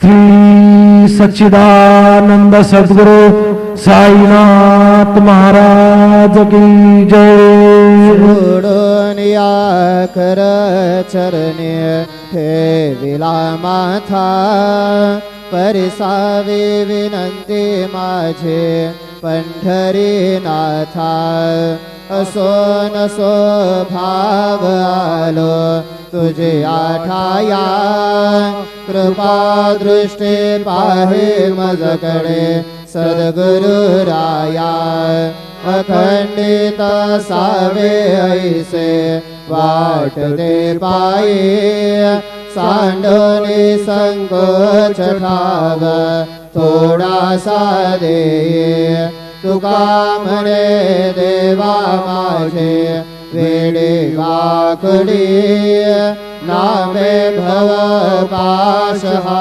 श्री सच्चिदानंद सद्गुरु साईनाथ महाराज की जय। सोडून या कर चरणी ठेविला माथा, परिसावी विनंती माझे पंढरीनाथा। असो नसो भाव आलो तुझे आठाया, कृपा दृष्टी पाहे मजकडे सद्गुरु राया। अखंडित सावे ऐसे वाट दे पाये, सांडोनी संकोच ठाव थोडासा दे। तुका म्हणे देवा माझे वेडे वाकडी, नामे भव पाश